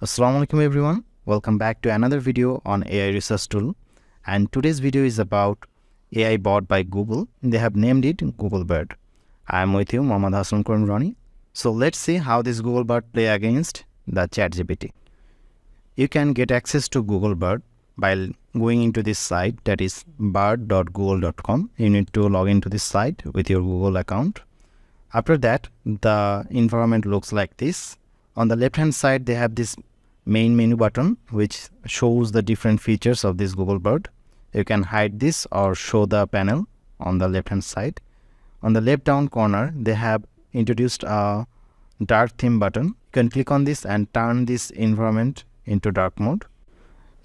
Assalamu alaikum everyone. Welcome back to another video on AI research tool. And today's video is about AI bot by Google. They have named it Google Bird. I am with you, Mohammad Hassan Rani. So let's see how this Google Bird play against the ChatGPT. You can get access to Google Bird by going into this site, that is bird.google.com. You need to log into this site with your Google account. After that, the environment looks like this. On the left hand side, they have this main menu button which shows the different features of this Google Bird. You can hide this or show the panel on the left hand side. On the left down corner, they have introduced a dark theme button. You can click on this and turn this environment into dark mode.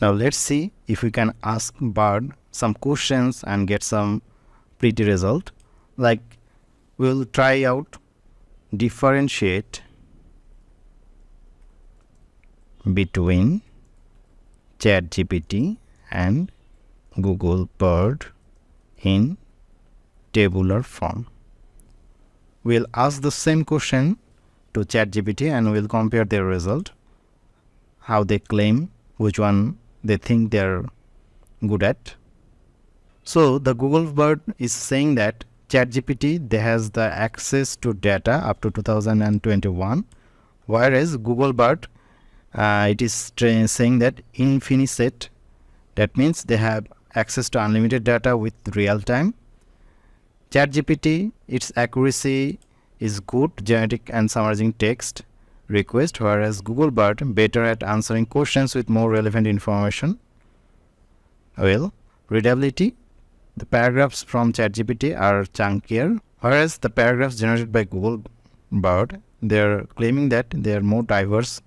Now let's see if we can ask Bird some questions and get some pretty result. Like, we'll try out differentiate between ChatGPT and Google Bird in tabular form. We'll ask the same question to ChatGPT and we'll compare their result, how they claim, which one they think they're good at. So the Google Bird is saying that ChatGPT has the access to data up to 2021, whereas Google Bird it is saying that infinite, that means they have access to unlimited data with real time. ChatGPT, its accuracy is good, generating and summarizing text request, whereas Google Bird better at answering questions with more relevant information. Well, readability, the paragraphs from ChatGPT are chunkier, whereas the paragraphs generated by Google Bird, they're claiming that they are more diverse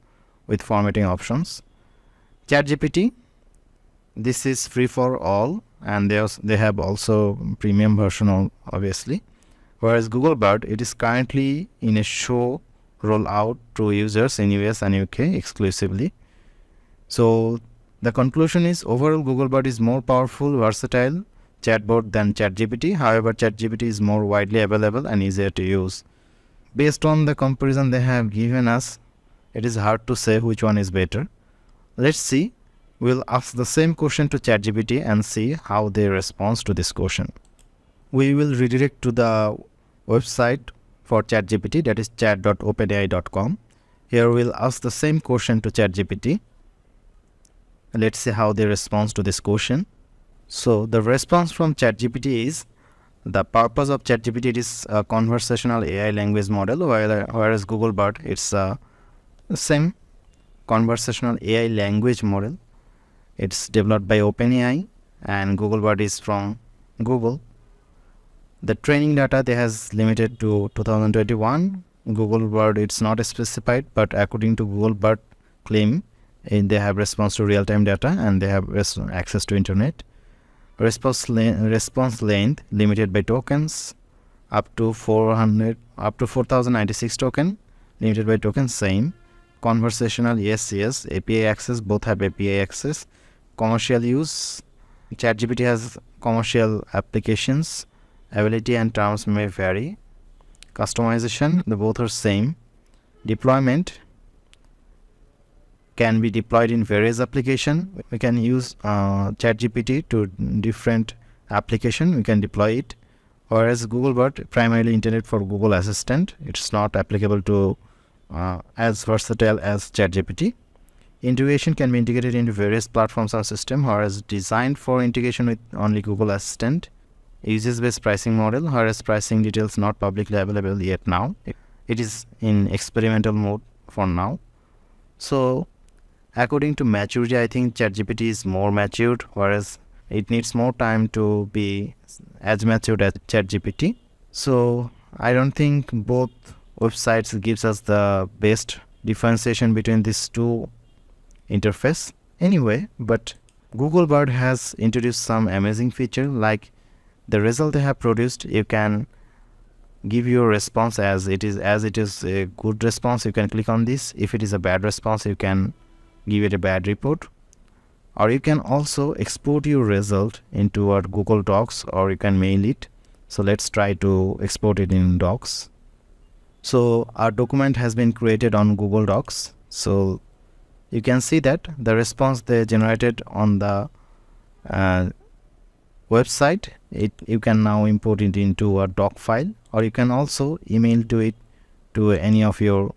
with formatting options. ChatGPT, this is free for all, and they have also premium version obviously. Whereas Google Bird, it is currently in a show rollout to users in US and UK exclusively. So the conclusion is overall Google Bird is more powerful, versatile chatbot than ChatGPT. However, ChatGPT is more widely available and easier to use. Based on the comparison they have given us, it is hard to say which one is better. Let's see. We'll ask the same question to ChatGPT and see how they respond to this question. We will redirect to the website for ChatGPT, that is chat.openai.com. Here we'll ask the same question to ChatGPT. Let's see how they respond to this question. So the response from ChatGPT is, the purpose of ChatGPT is a conversational AI language model, whereas Google Bird, it's a same conversational AI language model. It's developed by OpenAI and Google Bird is from Google. The training data they has limited to 2021. Google Bird, it's not specified, but according to Google Bird claim, they have response to real-time data and they have access to internet. Response length limited by tokens, up to 4096 token, limited by tokens, same. Conversational, yes, API access, both have API access. Commercial use, ChatGPT has commercial applications. Ability and terms may vary. Customization, the both are same. Deployment, can be deployed in various applications. We can use ChatGPT to different application. We can deploy it. Whereas Google Bird primarily intended for Google Assistant. It's not applicable to as versatile as ChatGPT. Integration can be integrated into various platforms or systems, whereas designed for integration with only Google Assistant. Uses-based pricing model, whereas pricing details not publicly available yet now. It is in experimental mode for now. So according to maturity, I think ChatGPT is more matured, whereas it needs more time to be as matured as ChatGPT. So I don't think both websites gives us the best differentiation between these two interface. Anyway, but Google Bird has introduced some amazing feature, like the result they have produced, you can give your response as it is a good response. You can click on this. If it is a bad response, you can give it a bad report, or you can also export your result into a Google Docs, or you can mail it. So let's try to export it in Docs. So our document has been created on Google Docs. So you can see that the response they generated on the website, you can now import it into a doc file, or you can also email to any of your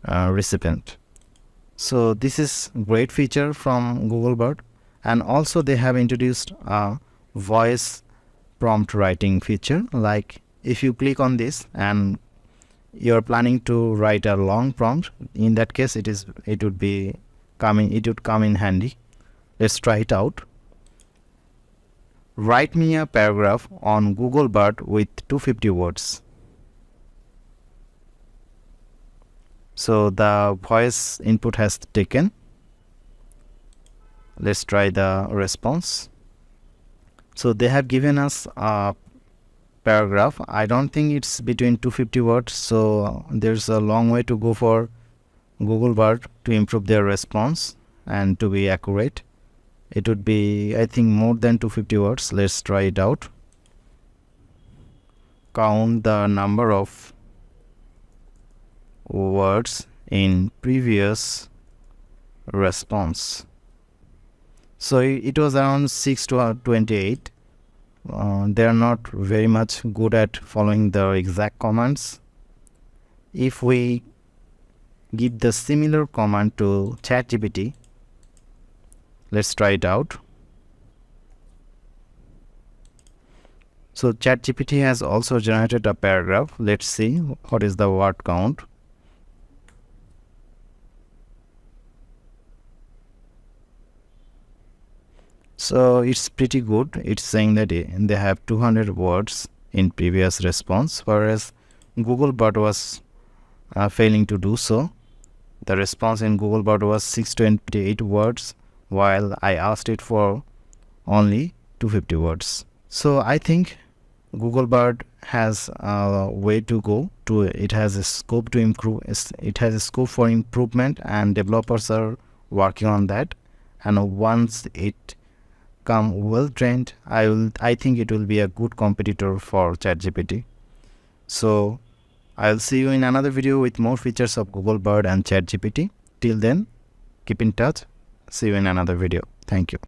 recipient. So this is great feature from Google Bard. And also they have introduced a voice prompt writing feature. Like if you click on this and you're planning to write a long prompt, in that case it would come in handy. Let's try it out. Write me a paragraph on Google Bard with 250 words. So the voice input has taken. Let's try the response. So they have given us a paragraph. I don't think it's between 250 words, so there's a long way to go for Google Bard to improve their response and to be accurate. It would be, I think, more than 250 words. Let's try it out. Count the number of words in previous response. So it was around 6 to 28. They are not very much good at following the exact commands. If we give the similar command to ChatGPT, let's try it out. So ChatGPT has also generated a paragraph. Let's see what is the word count. So it's pretty good. It's saying that they have 200 words in previous response, whereas Google Bard was failing to do so. The response in Google Bard was 628 words, while I asked it for only 250 words. So I think Google Bard has a way to go. It has a scope to improve. It has a scope for improvement, and developers are working on that. And once it come well trained, I think it will be a good competitor for ChatGPT. So I'll see you in another video with more features of Google Bard and ChatGPT. Till then, keep in touch. See you in another video. Thank you.